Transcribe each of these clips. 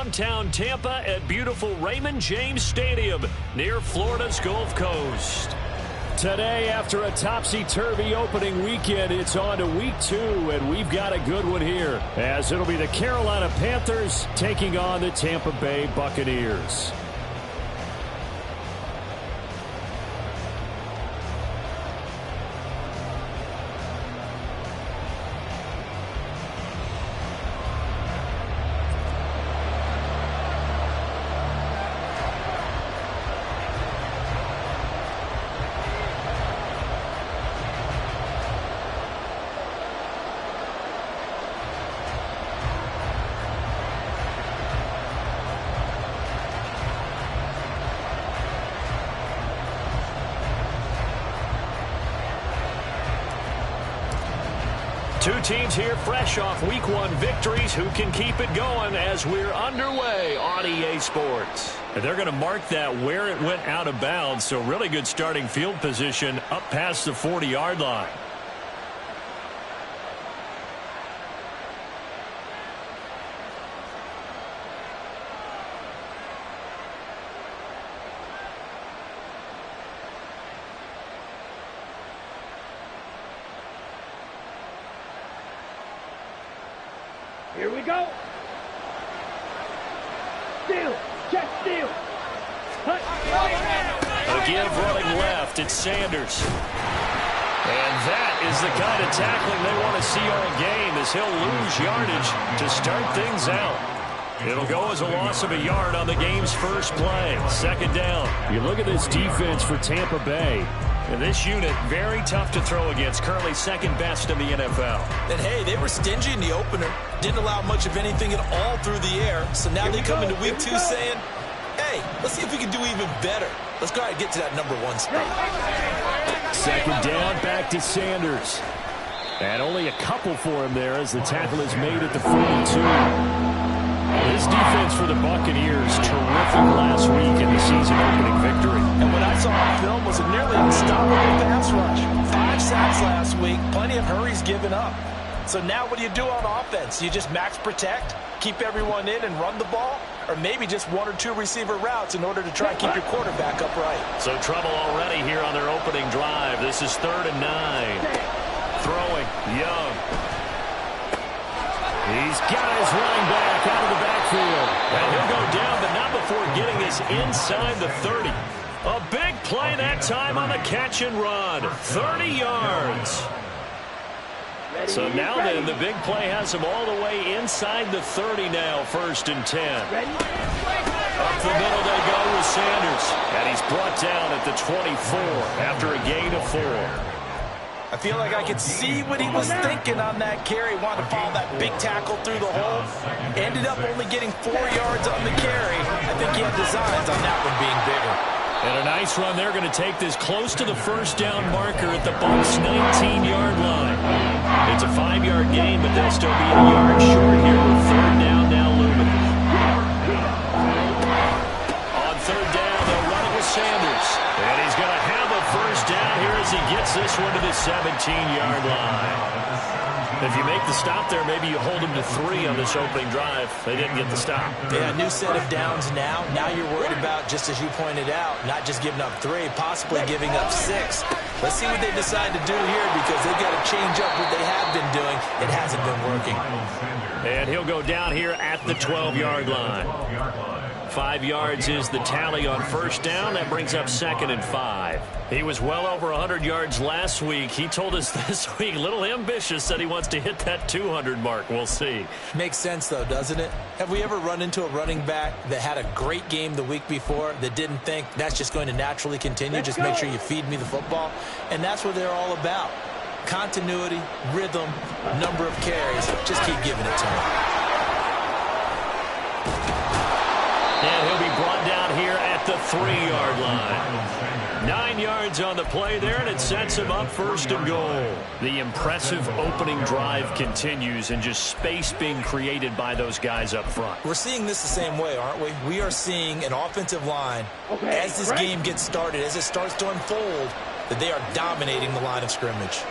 downtown Tampa at beautiful Raymond James Stadium near Florida's Gulf Coast. Today, after a topsy-turvy opening weekend, it's on to week 2, and we've got a good one here, as it'll be the Carolina Panthers taking on the Tampa Bay Buccaneers. Two teams here fresh off Week 1 victories. Who can keep it going as we're underway on EA Sports? And they're going to mark that where it went out of bounds, so really good starting field position up past the 40-yard line. Here we go. Steal. Check steal. Again, running left, it's Sanders. And that is the kind of tackling they want to see all game, as he'll lose yardage to start things out. It'll go as a loss of a yard on the game's first play. Second down. You look at this defense for Tampa Bay. And this unit, very tough to throw against, currently second best in the NFL. And hey, they were stingy in the opener. Didn't allow much of anything at all through the air. So now they come into week 2 saying, hey, let's see if we can do even better. Let's go ahead and get to that number 1 spot. Second down, back to Sanders. And only a couple for him there as the tackle is made at the 42. This defense for the Buccaneers, terrific last week in the season-opening victory. And what I saw on film was a nearly unstoppable pass rush. 5 sacks last week, plenty of hurries given up. So now what do you do on offense? You just max protect, keep everyone in and run the ball? Or maybe just 1 or 2 receiver routes in order to try and keep your quarterback upright? So trouble already here on their opening drive. This is 3rd and 9. Throwing, Young. He's got his running back out of the backfield. And he'll go down, but not before getting us inside the 30. A big play that time on the catch and run. 30 yards. So now then, the big play has him all the way inside the 30 now, 1st and 10. Up the middle they go with Sanders. And he's brought down at the 24 after a gain of 4. I feel like I could see what he was thinking on that carry. Wanted to follow that big tackle through the hole. Ended up only getting 4 yards on the carry. I think he had designs on that one being bigger. And a nice run. They're going to take this close to the first down marker at the Bucs' 19-yard line. It's a 5-yard gain, but they'll still be a yard short here with 3rd down now looming. On 3rd down, they'll run it with Sanders. And he's going to have a first down here as he gets this one to the 17-yard line. If you make the stop there, maybe you hold them to 3 on this opening drive. They didn't get the stop. Yeah, new set of downs now. Now you're worried about, just as you pointed out, not just giving up 3, possibly giving up 6. Let's see what they decide to do here, because they've got to change up what they have been doing. It hasn't been working. And he'll go down here at the 12-yard line. 5 yards is the tally on first down. That brings up 2nd and 5. He was well over 100 yards last week. He told us this week, a little ambitious, said he wants to hit that 200 mark. We'll see. Makes sense, though, doesn't it? Have we ever run into a running back that had a great game the week before that didn't think that's just going to naturally continue? Just make sure you feed me the football. And that's what they're all about. Continuity, rhythm, number of carries. Just keep giving it to him. And he'll be brought down here at the 3-yard line. 9 yards on the play there, and it sets him up 1st and goal. The impressive opening drive continues, and just space being created by those guys up front. We're seeing this the same way, aren't we? We are seeing an offensive line, as this game gets started, as it starts to unfold, that they are dominating the line of scrimmage.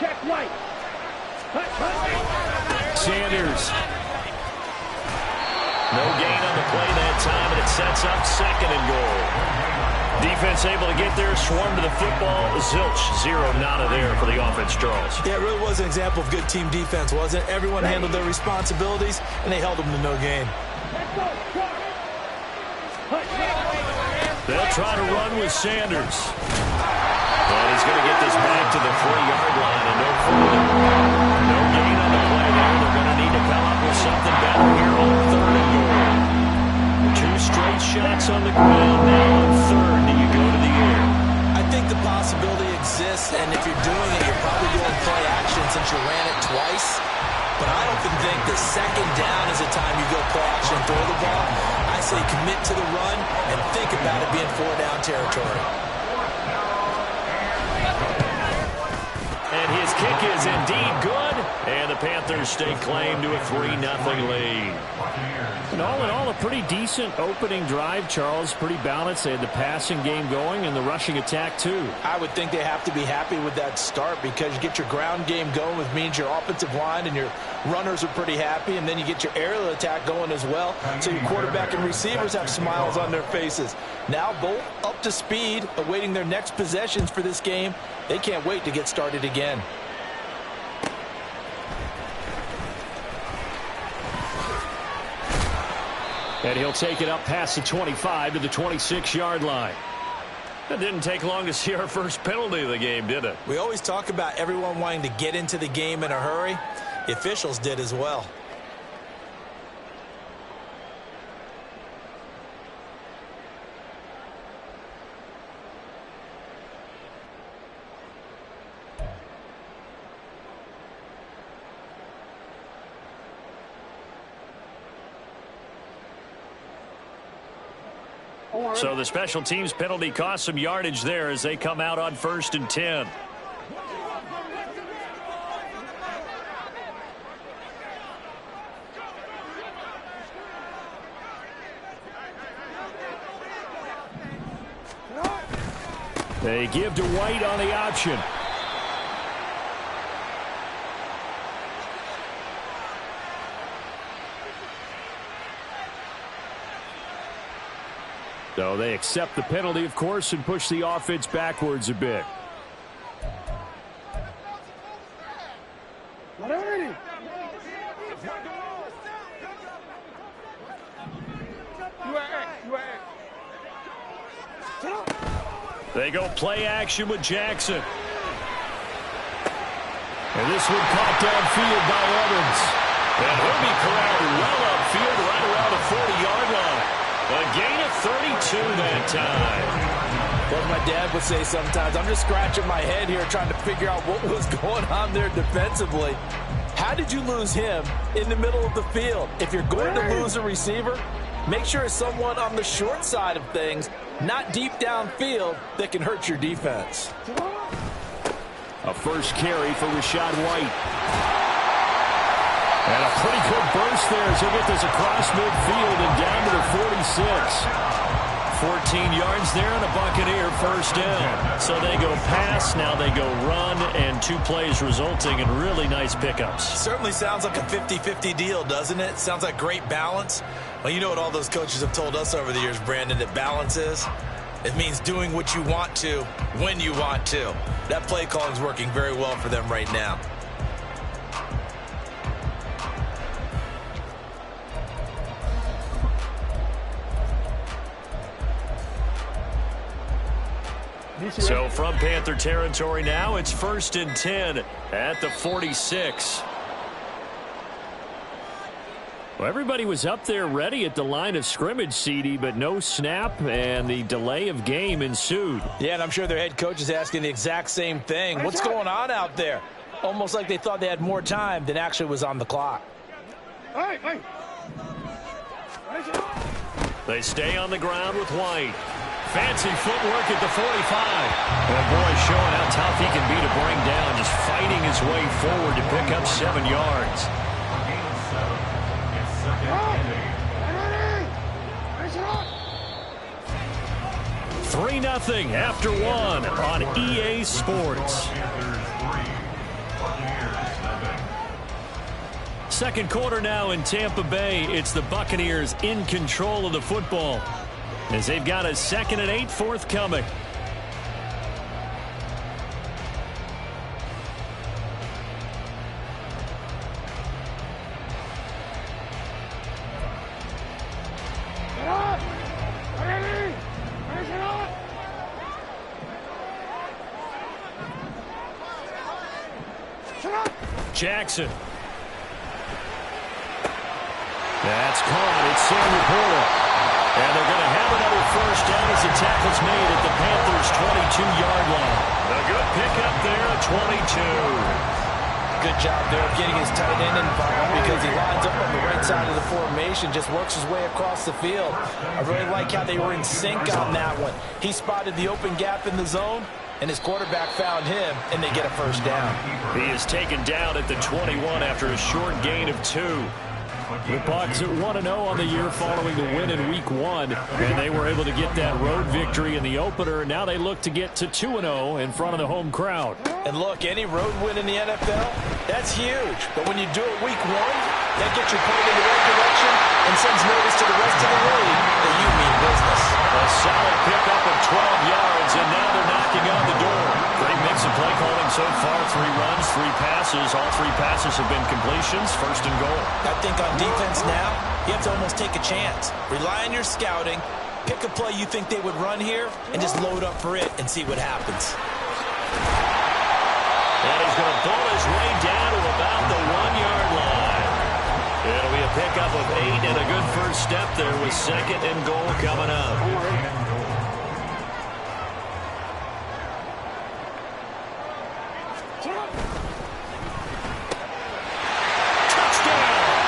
Check right. Sanders. No gain on the play that time, and it sets up 2nd and goal. Defense able to get there, swarm to the football. Zilch, 0 nada there for the offense, Charles. Yeah, it really was an example of good team defense, wasn't it? Everyone handled their responsibilities, and they held them to no gain. They'll try to run with Sanders. And he's going to get this back to the 3-yard line and no further. No gain on the play there. They're going to need to come up with something better here on 3rd and goal. 2 straight shots on the ground. Now on 3rd, do you go to the air? I think the possibility exists, and if you're doing it, you're probably doing play action since you ran it twice. But I don't think the 2nd down is the time you go play action and throw the ball. I say commit to the run and think about it being 4-down territory. And his kick is indeed good, and the Panthers stake claim to a 3-0 lead. And all in all, a pretty decent opening drive, Charles. Pretty balanced. They had the passing game going and the rushing attack, too. I would think they have to be happy with that start because you get your ground game going, which means your offensive line and your runners are pretty happy, and then you get your aerial attack going as well, so your quarterback and receivers have smiles on their faces. Now both up to speed, awaiting their next possessions for this game. They can't wait to get started again. And he'll take it up past the 25 to the 26-yard line. It didn't take long to see our first penalty of the game, did it? We always talk about everyone wanting to get into the game in a hurry. The officials did as well. So the special teams penalty cost some yardage there as they come out on 1st and 10. They give to White on the option. So they accept the penalty, of course, and push the offense backwards a bit. They go play action with Jackson. And this one caught downfield by Evans. And he'll be corralled well upfield right around the 40-yard line. A gain of 32 that time. Well, my dad would say sometimes, I'm just scratching my head here trying to figure out what was going on there defensively. How did you lose him in the middle of the field? If you're going to lose a receiver, make sure it's someone on the short side of things, not deep downfield, that can hurt your defense. A first carry for Rachaad White. And a pretty good burst there as he'll get this across midfield and down to the 46. 14 yards there and a Buccaneer first down. So they go pass, now they go run, and 2 plays resulting in really nice pickups. Certainly sounds like a 50-50 deal, doesn't it? Sounds like great balance. Well, you know what all those coaches have told us over the years, Brandon, that balance is? It means doing what you want to when you want to. That play calling is working very well for them right now. So from Panther territory now, it's 1st and 10 at the 46. Well, everybody was up there ready at the line of scrimmage, CD, but no snap, and the delay of game ensued. Yeah, and I'm sure their head coach is asking the exact same thing. What's going on out there? Almost like they thought they had more time than actually was on the clock. They stay on the ground with White. Fancy footwork at the 45. And boy, showing how tough he can be to bring down, just fighting his way forward to pick up 7 yards. $3-0 after 1 on EA Sports. second quarter now in Tampa Bay. It's the Buccaneers in control of the football as they've got a 2nd and 8 forthcoming. Jackson. That's caught. It's Samuel Porter. And they're going to have another first down as the tackle's made at the Panthers' 22-yard line. A good pickup there at 22. Good job there of getting his tight end involved because he lines up on the right side of the formation, just works his way across the field. I really like how they were in sync on that one. He spotted the open gap in the zone, and his quarterback found him, and they get a first down. He is taken down at the 21 after a short gain of 2. The Bucs at 1-0 on the year following the win in Week 1, and they were able to get that road victory in the opener. Now they look to get to 2-0 in front of the home crowd. And look, any road win in the NFL, that's huge. But when you do it Week 1, that gets you pointed in the right direction and sends notice to the rest of the league that you mean business. A solid pickup of 12 yards, and now they're knocking on the door. Great mix of play calling so far. 3 runs, 3 passes. All 3 passes have been completions. First and goal. I think on defense now, you have to almost take a chance. Rely on your scouting. Pick a play you think they would run here, and just load up for it and see what happens. And he's going to pull his way down to about the 1-yard line. It'll be a pickup of 8 and a good first step there with 2nd and goal coming up. Touchdown!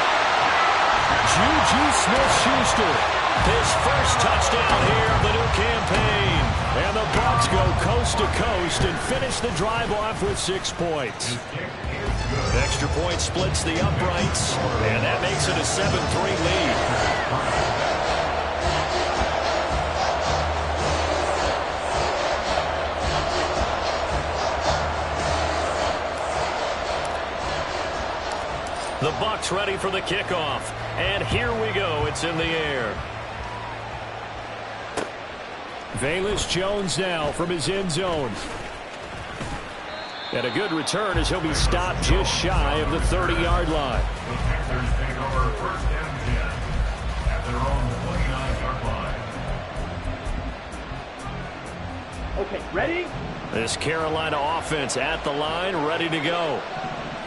Juju Smith-Schuster, his first touchdown here of the new campaign. And the Bucs go coast to coast and finish the drive off with 6 points. Extra point splits the uprights, and that makes it a 7-3 lead. The Bucs ready for the kickoff, and here we go. It's in the air. Velus Jones now from his end zone. And a good return as he'll be stopped just shy of the 30-yard line. Okay, ready? This Carolina offense at the line, ready to go.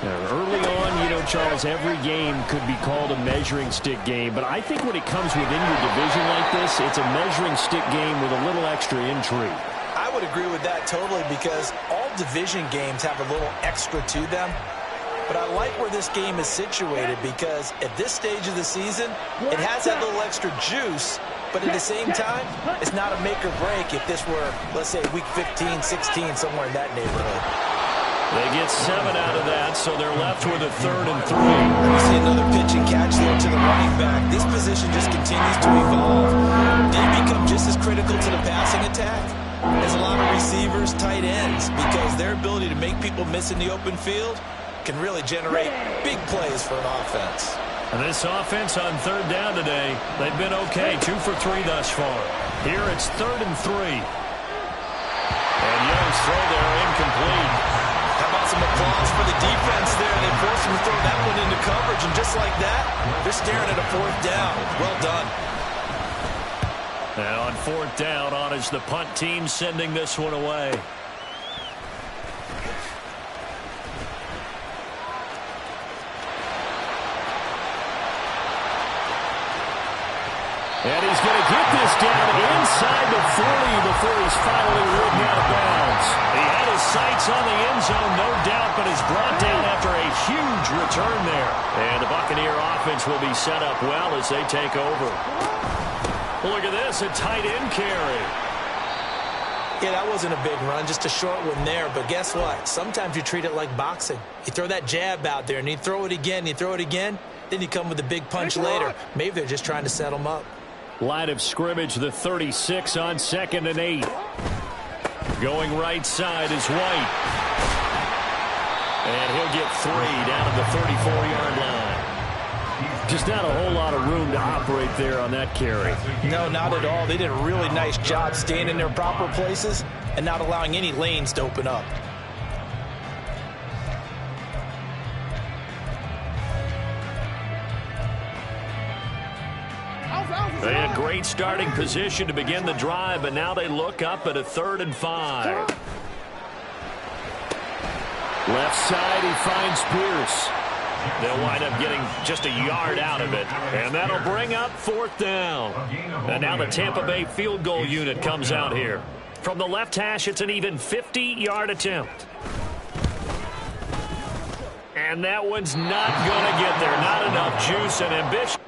Now, early on, you know, Charles, every game could be called a measuring stick game. But I think when it comes within your division like this, it's a measuring stick game with a little extra intrigue. I would agree with that totally because all division games have a little extra to them. But I like where this game is situated because at this stage of the season, it has that little extra juice. But at the same time, it's not a make or break if this were, let's say, week 15, 16, somewhere in that neighborhood. They get 7 out of that, so they're left with a 3rd and 3. We see another pitch and catch there to the running back. This position just continues to evolve. They become just as critical to the passing attack as a lot of receivers, tight ends, because their ability to make people miss in the open field can really generate big plays for an offense. And this offense on 3rd down today, they've been okay, 2 for 3 thus far. Here it's 3rd and 3. And Young's throw there incomplete. How about some applause for the defense there? They forced him to throw that one into coverage, and just like that, they're staring at a 4th down. Well done. And on 4th down, on is the punt team sending this one away. And he's going to get this down inside the 40 before he's finally ridden out of bounds. He had his sights on the end zone, no doubt, but is brought down after a huge return there. And the Buccaneer offense will be set up well as they take over. Look at this, a tight end carry. Yeah, that wasn't a big run, just a short one there. But guess what? Sometimes you treat it like boxing. You throw that jab out there, and you throw it again, then you come with a big punch later. Maybe they're just trying to set them up. Line of scrimmage, the 36 on 2nd and 8. Going right side is White. And he'll get 3 down at the 34-yard line. Just not a whole lot of room to operate there on that carry. No, not at all. They did a really nice job staying in their proper places and not allowing any lanes to open up. They had great starting position to begin the drive, but now they look up at a 3rd and 5. Left side, he finds Pierce. They'll wind up getting just a yard out of it, and that'll bring up 4th down. And now the Tampa Bay field goal unit comes out here. From the left hash, it's an even 50-yard attempt. And that one's not going to get there. Not enough juice and ambition.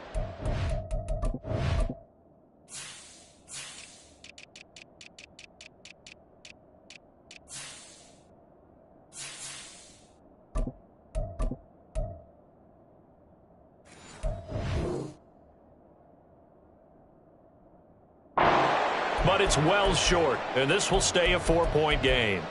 But it's well short, and this will stay a 4-point game.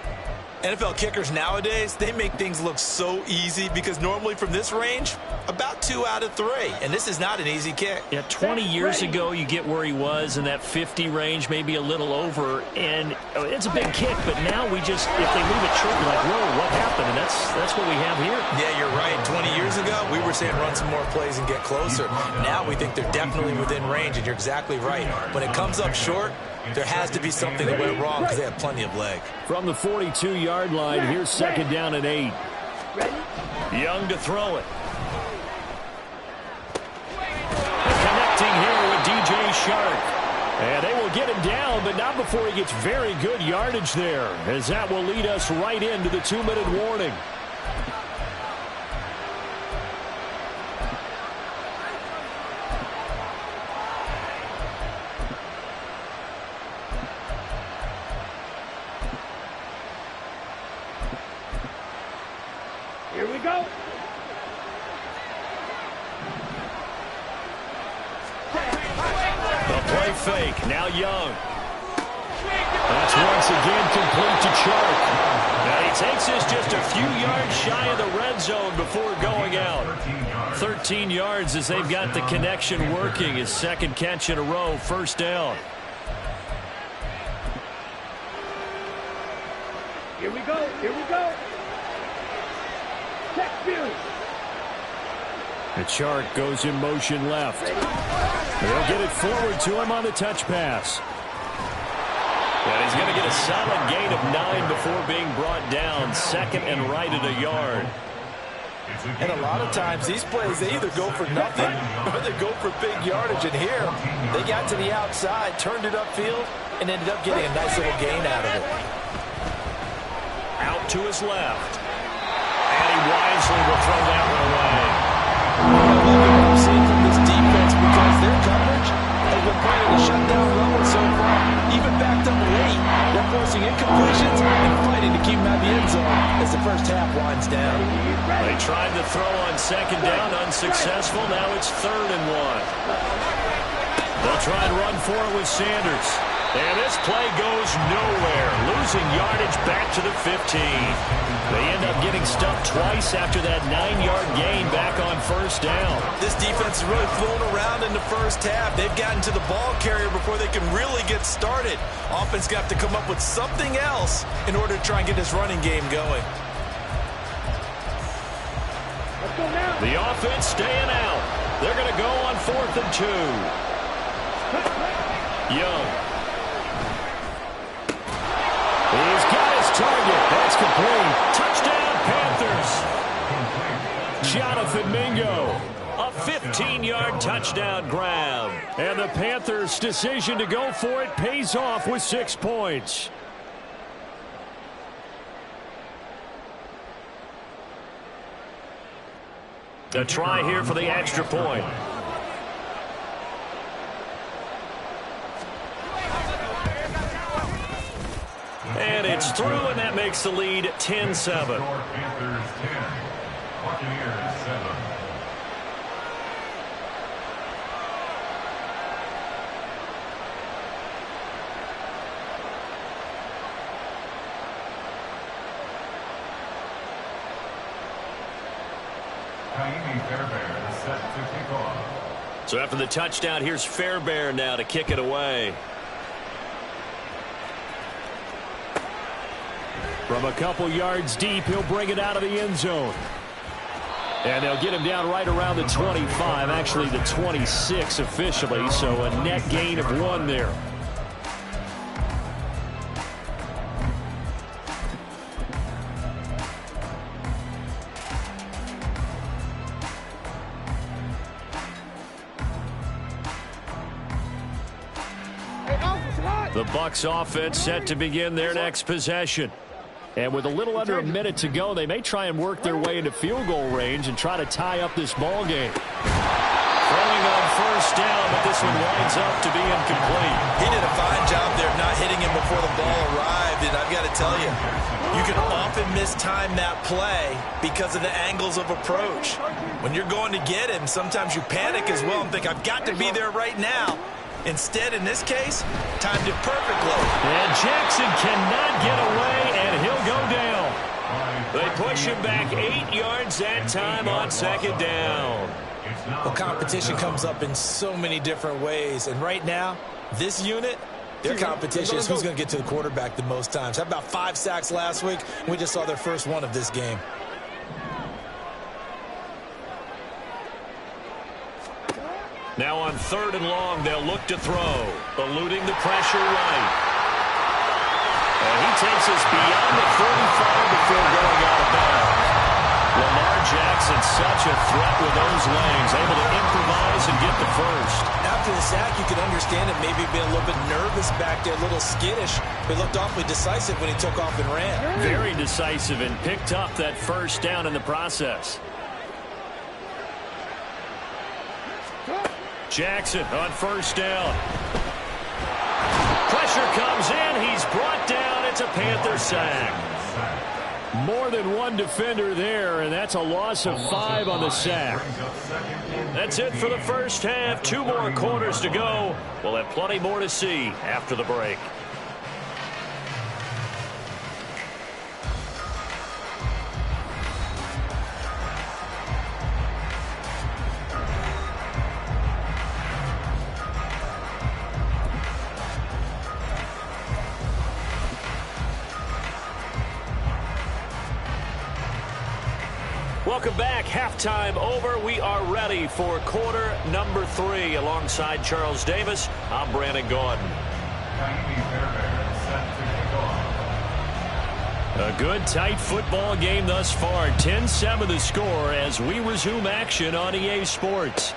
NFL kickers nowadays, they make things look so easy because normally from this range, about 2 out of 3. And this is not an easy kick. Yeah, 20 years ago, you get where he was in that 50 range, maybe a little over. And it's a big kick, but now we just, if they move it short, you're like, whoa, what happened? And that's what we have here. Yeah, you're right. 20 years ago, we were saying run some more plays and get closer. Now we think they're definitely within range, and you're exactly right. When it comes up short, there has to be something that went wrong because they have plenty of leg. From the 42-yard line, here's 2nd down and 8. Young to throw it. Connecting here with DJ Shark. And they will get him down, but not before he gets very good yardage there, as that will lead us right into the 2-minute warning. Here we go. The play fake. Now Young. That's once again complete to Chark. Now he takes this just a few yards shy of the red zone before going out. 13 yards as they've got the connection working. His 2nd catch in a row, 1st down. Here we go. Here we go. And Chark goes in motion left. They'll get it forward to him on the touch pass. And he's going to get a solid gain of 9 before being brought down. 2nd and right at a yard. And a lot of times these plays, they either go for nothing or they go for big yardage. And here, they got to the outside, turned it upfield, and ended up getting a nice little gain out of it. Out to his left. And he wisely will throw that one away. I love what I'm seeing from this defense because their coverage has been playing a shutdown level so far. Even backed up late, they're forcing incompletions and fighting to keep them out of the end zone as the first half winds down. They tried to throw on 2nd down, unsuccessful. Now it's 3rd and 1. They'll try and run for it with Sanders. And this play goes nowhere, losing yardage back to the 15. They end up getting stuffed twice after that 9-yard gain back on 1st down. This defense is really flown around in the first half. They've gotten to the ball carrier before they can really get started. Offense got to come up with something else in order to try and get this running game going. The offense staying out. They're going to go on 4th and 2. Young. He's got his target. That's complete. Touchdown, Panthers. Jonathan Mingo. A 15-yard touchdown grab. And the Panthers' decision to go for it pays off with 6 points. A try here for the extra point. And it's through, and that makes the lead 10-7. Panthers 10, Buccaneers 7. Fairbairn, set to kick off. So after the touchdown, here's Fairbairn now to kick it away. From a couple yards deep, he'll bring it out of the end zone. And they'll get him down right around the 25, actually the 26 officially, so a net gain of 1 there. The Bucs offense set to begin their next possession. And with a little under a minute to go, they may try and work their way into field goal range and try to tie up this ball game. Throwing on first down, but this one winds up to be incomplete. He did a fine job there not hitting him before the ball arrived, and I've got to tell you, you can often mistime that play because of the angles of approach. When you're going to get him, sometimes you panic as well and think, I've got to be there right now. Instead, in this case, timed it perfectly. And Jackson cannot get away, and he'll go down. They push him back 8 yards that time on second down. Well, competition comes up in so many different ways, and right now, this unit, their competition is who's going to get to the quarterback the most times. How about 5 sacks last week? We just saw their first one of this game. Now on 3rd and long, they'll look to throw, eluding the pressure right. And he takes us beyond the 35 before going out of bounds. Lamar Jackson, such a threat with those legs, able to improvise and get the first. After the sack, you can understand him maybe being a little bit nervous back there, a little skittish, but looked awfully decisive when he took off and ran. Very decisive and picked up that first down in the process. Jackson on first down. Pressure comes in. He's brought down. It's a Panther sack. More than one defender there, and that's a loss of 5 on the sack. That's it for the first half. 2 more quarters to go. We'll have plenty more to see after the break. Welcome back. Halftime over. We are ready for quarter number 3. Alongside Charles Davis, I'm Brandon Gordon. A good, tight football game thus far. 10-7 the score as we resume action on EA Sports.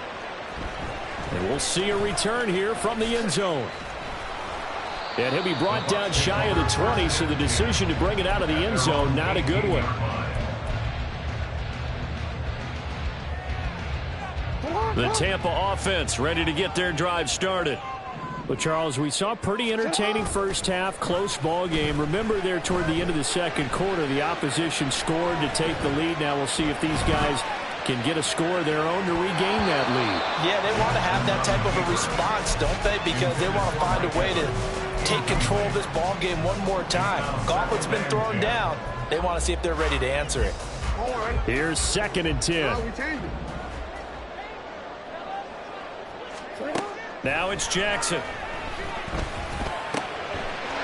And we'll see a return here from the end zone. And he'll be brought down shy of the 20, so the decision to bring it out of the end zone, not a good one. The Tampa offense ready to get their drive started. Well, Charles, we saw a pretty entertaining first half, close ball game. Remember there toward the end of the second quarter, the opposition scored to take the lead. Now we'll see if these guys can get a score of their own to regain that lead. Yeah, they want to have that type of a response, don't they? Because they want to find a way to take control of this ball game one more time. Gauntlet's been thrown down. They want to see if they're ready to answer it. Here's 2nd and 10. Now it's Jackson.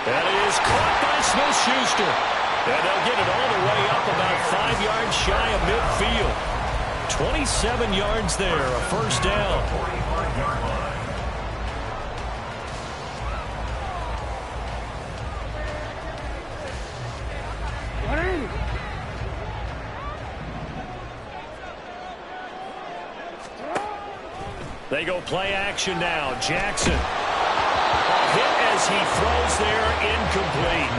That is caught by Smith-Schuster. And they'll get it all the way up about 5 yards shy of midfield. 27 yards there, a first down. They go play action now. Jackson. A hit as he throws there, incomplete.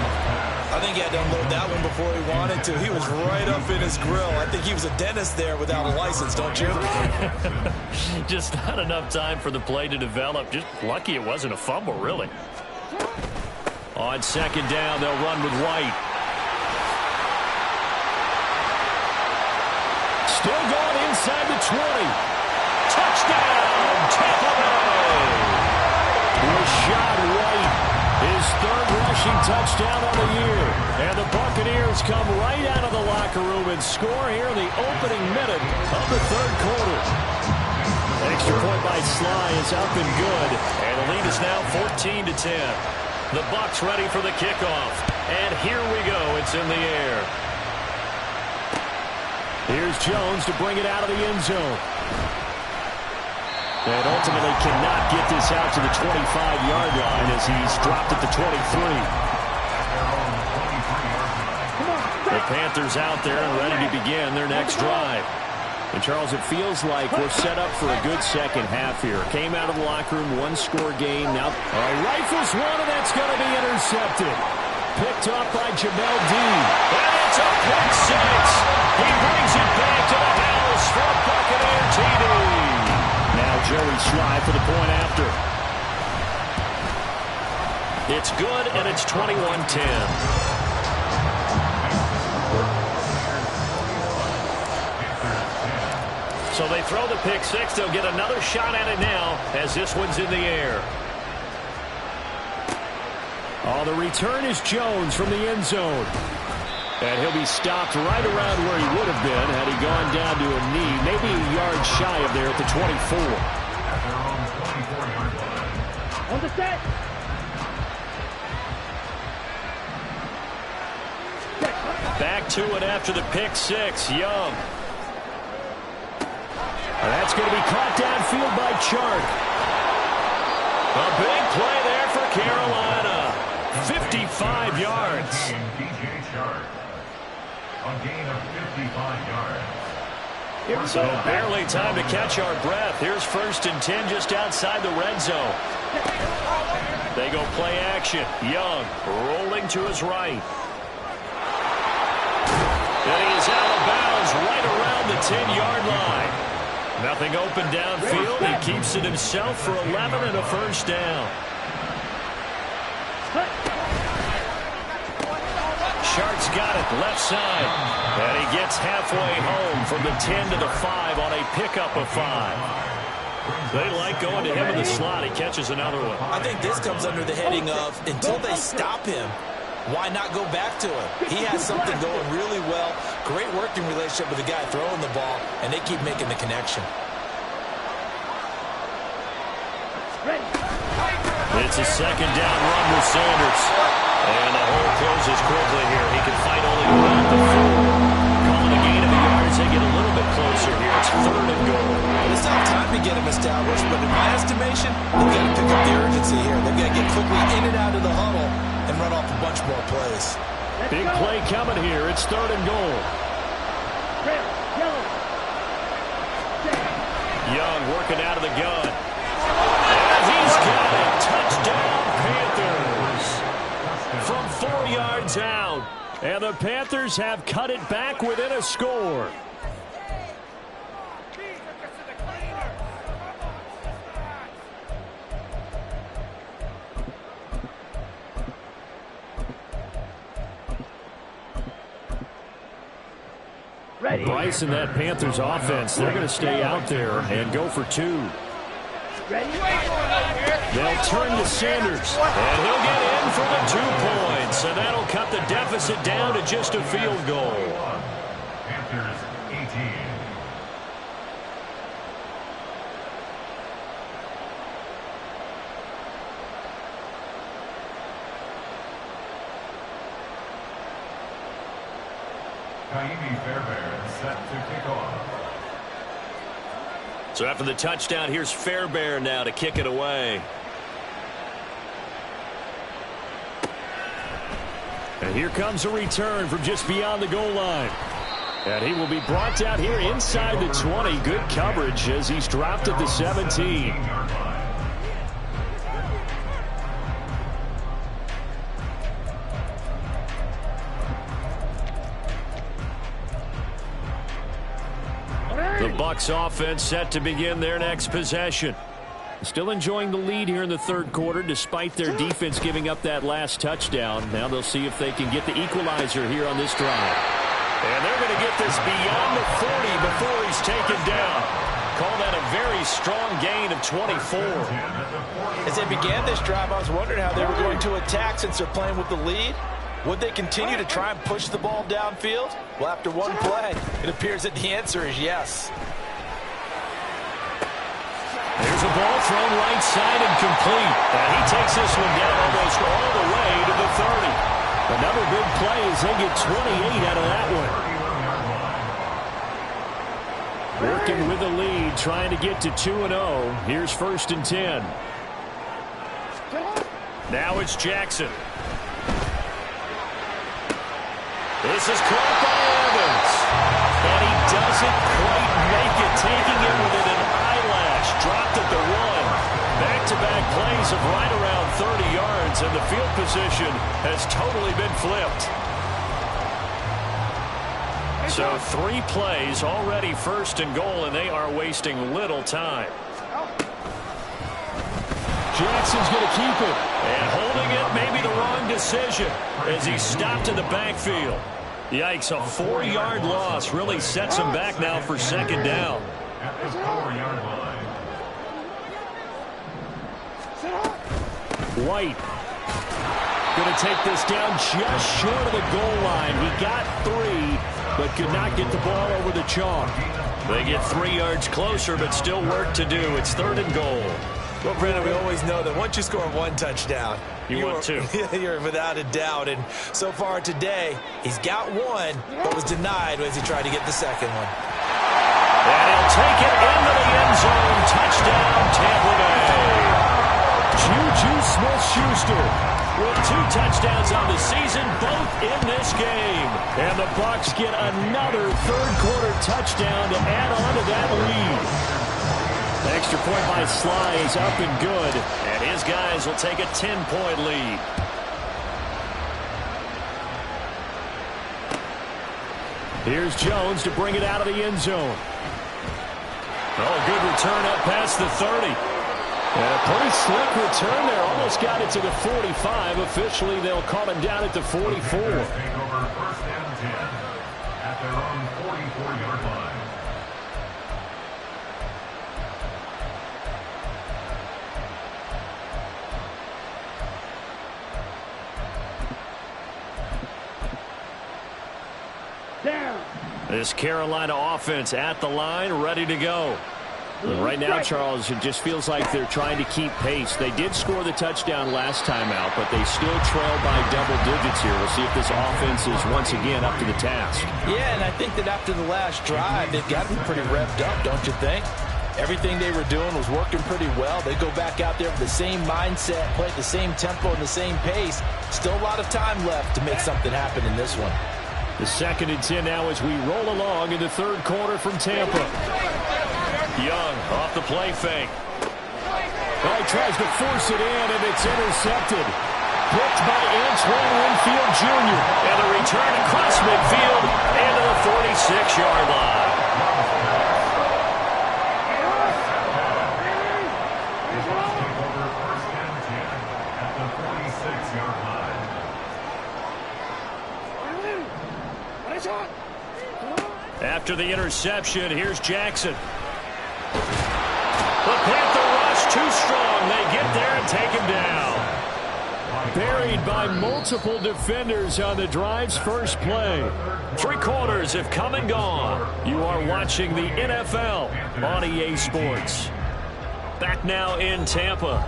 I think he had to unload that one before he wanted to. He was right up in his grill. I think he was a dentist there without a license, don't you? Just not enough time for the play to develop. Just lucky it wasn't a fumble, really. On 2nd down, they'll run with White. Still going inside the 20. Touchdown, Tampa Bay. Rashad White, his 3rd rush rushing touchdown on the year. And the Buccaneers come right out of the locker room and score here in the opening minute of the third quarter. Extra point by Sly is up and good. And the lead is now 14-10. The Bucs ready for the kickoff. And here we go. It's in the air. Here's Jones to bring it out of the end zone. And ultimately cannot get this out to the 25-yard line as he's dropped at the 23. The Panthers out there and ready to begin their next drive. And, Charles, it feels like we're set up for a good second half here. Came out of the locker room, one-score game. Now, rifles one, and that's going to be intercepted. Picked off by Jamel Dean. And it's a pick six. He brings it back to the house for a Buccaneer TD. Now Joey Sly for the point after. It's good, and it's 21-10. So they throw the pick six. They'll get another shot at it now as this one's in the air. Oh, the return is Jones from the end zone. And he'll be stopped right around where he would have been had he gone down to a knee, maybe a yard shy of there at the 24. On the set. Back to it after the pick six. Young. And that's going to be caught downfield by Chark. A big play there for Carolina. 55 yards. A gain of 55 yards. So barely time to catch our breath. Here's 1st and 10 just outside the red zone. They go play action. Young rolling to his right. And he is out of bounds right around the 10-yard line. Nothing open downfield. He keeps it himself for 11 and a first down. Shark's got it left side. And he gets halfway home from the 10 to the 5 on a pickup of 5. They like going to him in the slot. He catches another one. I think this comes under the heading of until they stop him, why not go back to him? He has something going really well. Great working relationship with the guy throwing the ball, and they keep making the connection. It's a second down run with Sanders. And the hole closes quickly here. He can fight only around the 4. Calling a gain of the yards. They get a little bit closer here. It's 3rd and goal. It's not time to get him established, but in my estimation, they've got to pick up the urgency here. They've got to get quickly in and out of the huddle and run off a bunch more plays. Big play coming here. It's 3rd and goal. Young working out of the gun. And he's got it. Touchdown, Panthers. From 4 yards out. And the Panthers have cut it back within a score. Bryce and that Panthers offense, they're going to stay out there and go for 2. They'll turn to Sanders, and he'll get in for the 2 points, and that'll cut the deficit down to just a field goal. Panthers 18. Fairbairn set to kick off. So after the touchdown, here's Fairbairn now to kick it away. And here comes a return from just beyond the goal line. And he will be brought down here inside the 20. Good coverage as he's dropped at the 17. The Bucs offense set to begin their next possession. Still enjoying the lead here in the third quarter despite their defense giving up that last touchdown. Now they'll see if they can get the equalizer here on this drive. And they're going to get this beyond the 40 before he's taken down. call that a very strong gain of 24. As they began this drive, I was wondering how they were going to attack since they're playing with the lead. Would they continue to try and push the ball downfield? Well, after one play, it appears that the answer is yes. There's a ball thrown right side and complete. And he takes this one down almost all the way to the 30. Another big play as they get 28 out of that one. Working with the lead, trying to get to 2-0. Here's 1st and 10. Now it's Jackson. This is caught by Evans. And he doesn't quite make it, taking it within an eyelash. Dropped at the 1. Back-to-back plays of right around 30 yards, and the field position has totally been flipped. So 3 plays, already 1st and goal, and they are wasting little time. Jackson's going to keep it. And holding it, maybe the wrong decision, as he stopped in the backfield. Yikes, a 4-yard loss really sets him back now for 2nd down. At the 4-yard line. White going to take this down just short of the goal line. He got 3, but could not get the ball over the chalk. They get 3 yards closer, but still work to do. It's 3rd and goal. Well, Brandon, we always know that once you score 1 touchdown, you want 2. You're without a doubt. And so far today, he's got 1, but was denied as he tried to get the 2nd one. And he'll take it into the end zone. Touchdown, Tampa Bay. Juju Smith-Schuster with 2 touchdowns on the season, both in this game. And the Bucs get another 3rd-quarter touchdown to add on to that lead. Extra point by Sly is up and good, and his guys will take a 10-point lead. Here's Jones to bring it out of the end zone. Oh, good return up past the 30. And a pretty slick return there. Almost got it to the 45. Officially, they'll call him down at the 44. Take over 1st and 10 at their own 44-yard line. This Carolina offense at the line, ready to go. And right now, Charles, it just feels like they're trying to keep pace. They did score the touchdown last time out, but they still trail by double digits here. We'll see if this offense is once again up to the task. Yeah, and I think that after the last drive, they've got to be pretty revved up, don't you think? Everything they were doing was working pretty well. They go back out there with the same mindset, play at the same tempo and the same pace. Still a lot of time left to make something happen in this one. The 2nd and 10 now as we roll along in the 3rd quarter from Tampa. Young off the play fake. Oh, he tries to force it in, and it's intercepted. Picked by Antoine Winfield Jr. And a return across midfield and to the 46-yard line. Take over 1st and 10 at the 46-yard line. After the interception, here's Jackson. The Panther rush too strong. They get there and take him down. Buried by multiple defenders on the drive's first play. 3 quarters have come and gone. You are watching the NFL on EA Sports. Back now in Tampa.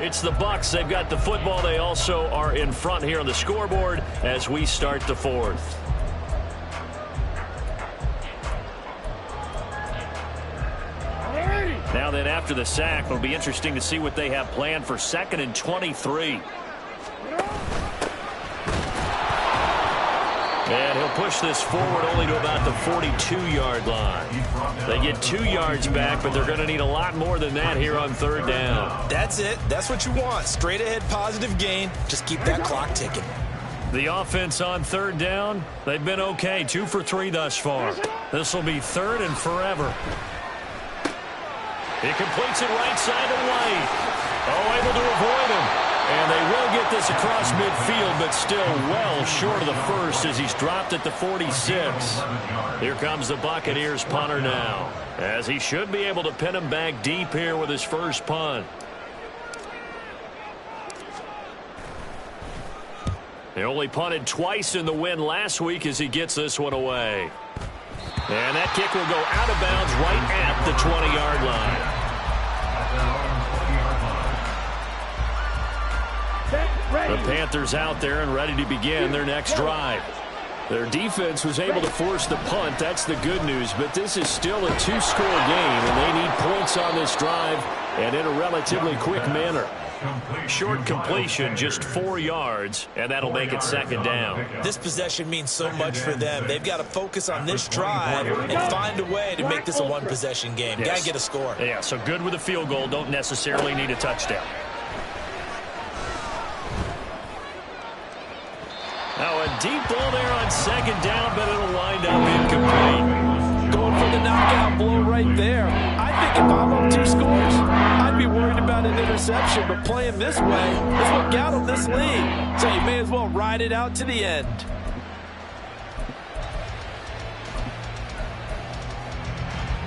It's the Bucs. They've got the football. They also are in front here on the scoreboard as we start the 4th. Now then, after the sack, it'll be interesting to see what they have planned for 2nd and 23. And he'll push this forward only to about the 42-yard line. They get 2 yards back, but they're going to need a lot more than that here on 3rd down. That's it. That's what you want. Straight ahead positive gain. Just keep that clock ticking. The offense on 3rd down, they've been okay. 2 for 3 thus far. This will be 3rd and forever. He completes it right side to White. Oh, able to avoid him. And they will get this across midfield, but still well short of the first as he's dropped at the 46. Here comes the Buccaneers punter now, as he should be able to pin him back deep here with his first punt. They only punted twice in the win last week as he gets this one away. And that kick will go out of bounds right at the 20-yard line. The Panthers out there and ready to begin their next drive. Their defense was able to force the punt. That's the good news. But this is still a two-score game, and they need points on this drive and in a relatively quick manner. Short completion, just 4 yards, and that'll make it second down. This possession means so much for them. They've got to focus on this drive and find a way to make this a one-possession game. Yes. Got to get a score. Yeah, so good with a field goal. Don't necessarily need a touchdown. Now a deep ball there on second down, but it'll wind up incomplete. Going for the knockout blow right there. I think if I'm up 2 scores, I'd be worried about an interception, but playing this way is what got them this lead. So you may as well ride it out to the end.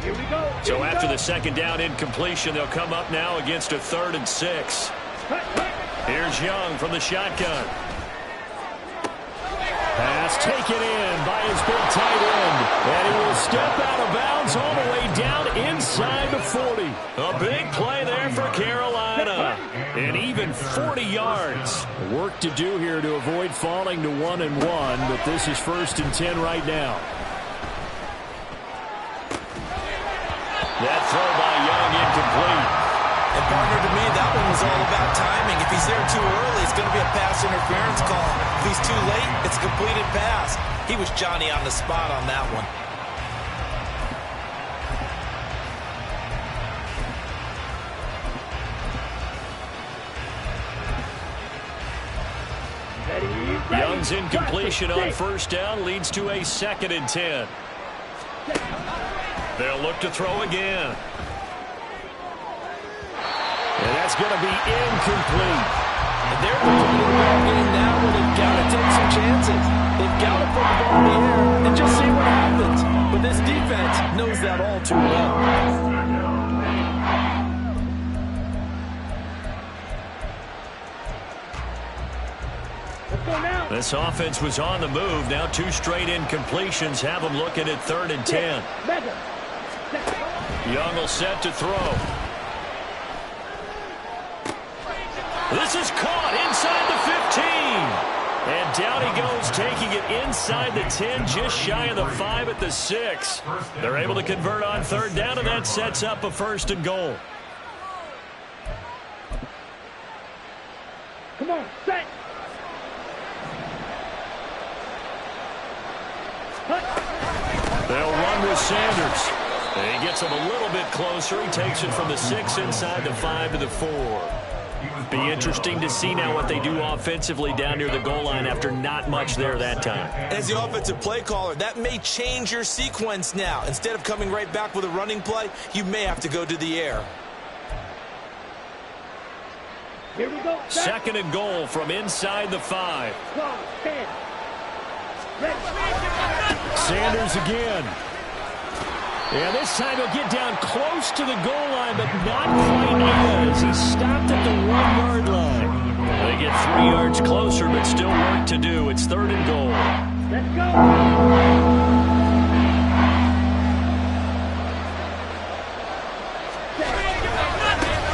Here we go. So after the second down incompletion, they'll come up now against a 3rd and 6. Here's Young from the shotgun. Pass taken in by his big tight end. And he will step out of bounds all the way down inside the 40. A big play there for Carolina. And even 40 yards. Work to do here to avoid falling to 1-1, but this is 1st and 10 right now. That throw by Young incomplete. And partner, to me, that one was all about timing. If he's there too early, it's going to be a pass interference call. If he's too late, it's a completed pass. He was Johnny on the spot on that one. Young's incompletion on 1st down leads to a 2nd and 10. They'll look to throw again. And that's going to be incomplete. And they're the point of the ball game now where they've got to take some chances. They've got to put the ball in the air and just see what happens. But this defense knows that all too well. This offense was on the move. Now 2 straight incompletions have them looking at 3rd and 10. Young will set to throw. This is caught inside the 15. And down he goes, taking it inside the 10, just shy of the 5 at the 6. They're able to convert on 3rd down, and that sets up a 1st and goal. Come on, set. They'll run with Sanders. And he gets him a little bit closer. He takes it from the 6 inside the 5 to the 4. Be interesting to see now what they do offensively down near the goal line after not much there that time. As the offensive play caller, that may change your sequence now. Instead of coming right back with a running play, you may have to go to the air. Here we go. 2nd and goal from inside the 5. 10. Sanders again. And this time he'll get down close to the goal line, but not quite as he stopped at the 1-yard line. They get 3 yards closer, but still work to do. It's 3rd and goal. Let's go.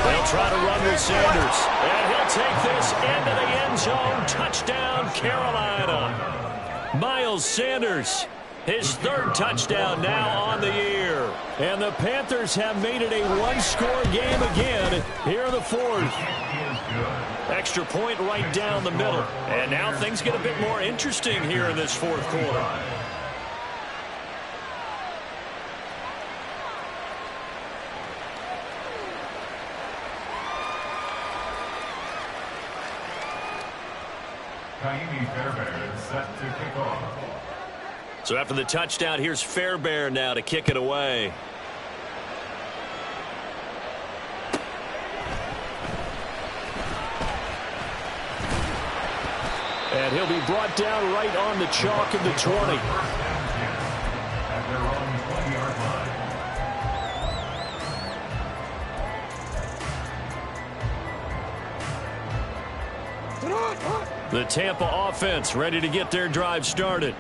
They'll try to run with Sanders. And he'll take this into the end zone. Touchdown, Carolina. Miles Sanders. His 3rd touchdown now on the year. And the Panthers have made it a 1-score game again here in the 4th. Extra point right down the middle. And now things get a bit more interesting here in this 4th quarter. Fairbairn is set to kick off. So after the touchdown, here's Fairbairn now to kick it away. And he'll be brought down right on the chalk of the 20. At their own 20-yard line. The Tampa offense ready to get their drive started.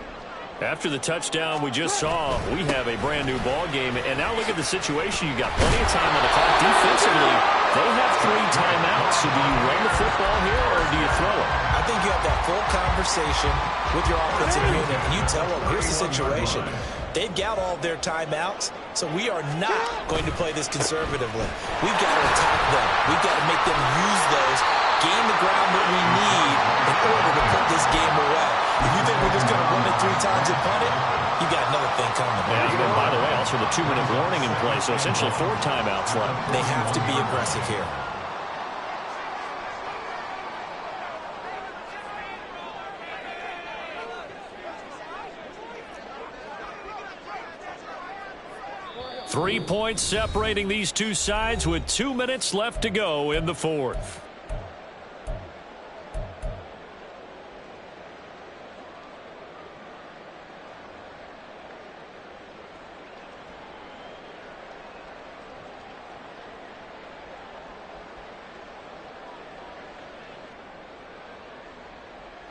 After the touchdown we just saw, we have a brand new ball game. And now look at the situation. You got plenty of time on the clock. Defensively, they have 3 timeouts. So do you run the football here or do you throw it? I think you have that full conversation with your offensive unit, and you tell them, here's the situation. They've got all their timeouts, so we are not going to play this conservatively. We've got to attack them. We've got to make them use those, gain the ground that we need in order to put this game away. If you think we're just going to run it 3 times and punt it, you got another thing coming. Yeah, and by the way, also the 2-minute warning in play, so essentially 4 timeouts left. They have to be aggressive here. Three points separating these two sides with 2 minutes left to go in the fourth.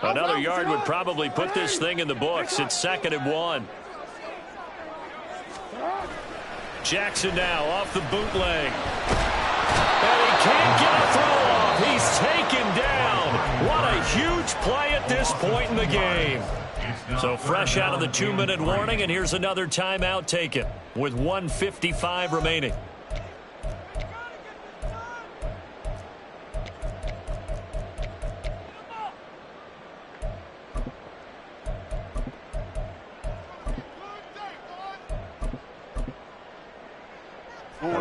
Another yard would probably put this thing in the books. It's 2nd and 1. Jackson now off the bootleg. And he can't get a throw off. He's taken down. What a huge play at this point in the game. So fresh out of the 2-minute warning, and here's another timeout taken with 1:55 remaining.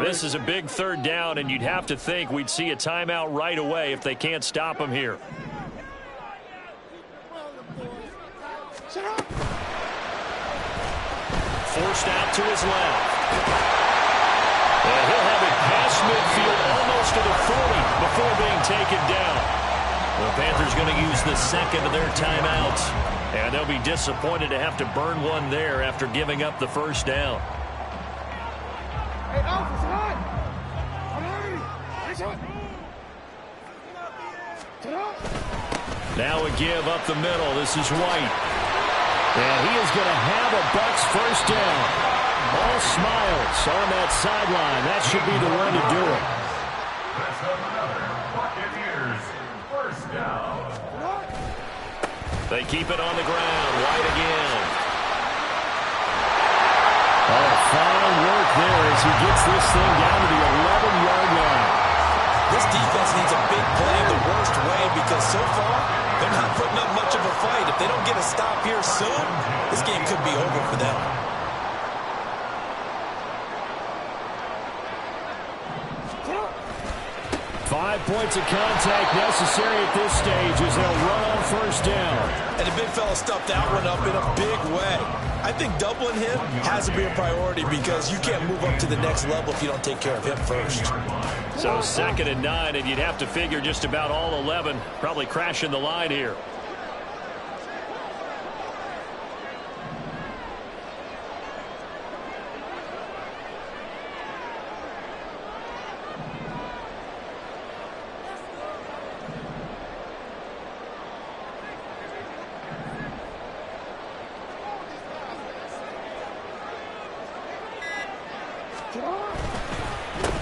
This is a big 3rd down, and you'd have to think we'd see a timeout right away if they can't stop him here. Forced out to his left. And he'll have it past midfield almost to the 40 before being taken down. The Panthers going to use the 2nd of their timeouts, and they'll be disappointed to have to burn one there after giving up the 1st down. Now a give up the middle. This is White. And he is going to have a Bucs 1st down. All smiles on that sideline. That should be the one to do it. That's another Buccaneers 1st down. They keep it on the ground. White again. Oh, fine work there as he gets this thing down to the 11-yard line. This defense needs a big play the worst way because so far they're not putting up much of a fight. If they don't get a stop here soon, this game could be over for them. Five points of contact necessary at this stage as they'll run on 1st down. And the big fella stuffed that one up in a big way. I think doubling him has to be a priority because you can't move up to the next level if you don't take care of him first. So 2nd and 9, and you'd have to figure just about all 11 probably crashing the line here.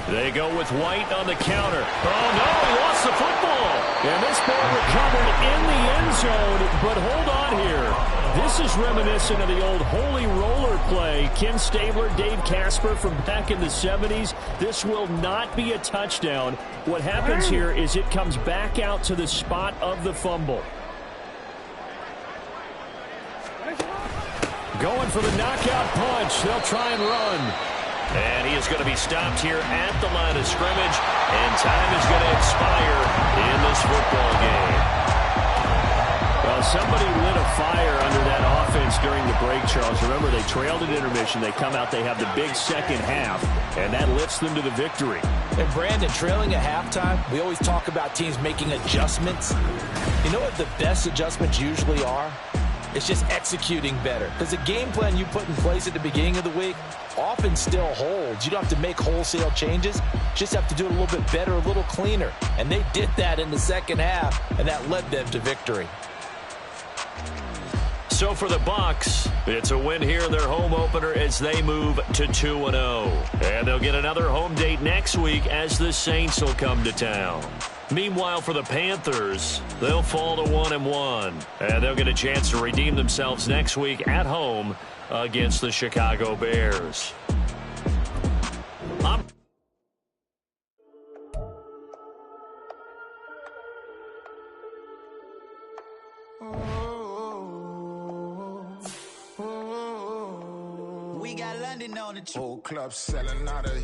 They go with White on the counter. Oh, no, he lost the football. And this ball recovered in the end zone. But hold on here. This is reminiscent of the old holy roller play. Ken Stabler, Dave Casper from back in the 70s. This will not be a touchdown. What happens here is it comes back out to the spot of the fumble. Going for the knockout punch. They'll try and run. And he is going to be stopped here at the line of scrimmage. And time is going to expire in this football game. Well, somebody lit a fire under that offense during the break, Charles. Remember, they trailed at intermission. They come out, they have the big second half, and that lifts them to the victory. And Brandon, trailing at halftime, we always talk about teams making adjustments. You know what the best adjustments usually are? It's just executing better. Because the game plan you put in place at the beginning of the week often still holds. You don't have to make wholesale changes. Just have to do it a little bit better, a little cleaner. And they did that in the second half, and that led them to victory. So for the Bucs, it's a win here in their home opener as they move to 2-0. And they'll get another home date next week as the Saints will come to town. Meanwhile, for the Panthers, they'll fall to 1-1. And they'll get a chance to redeem themselves next week at home against the Chicago Bears. We got London on the whole club selling out of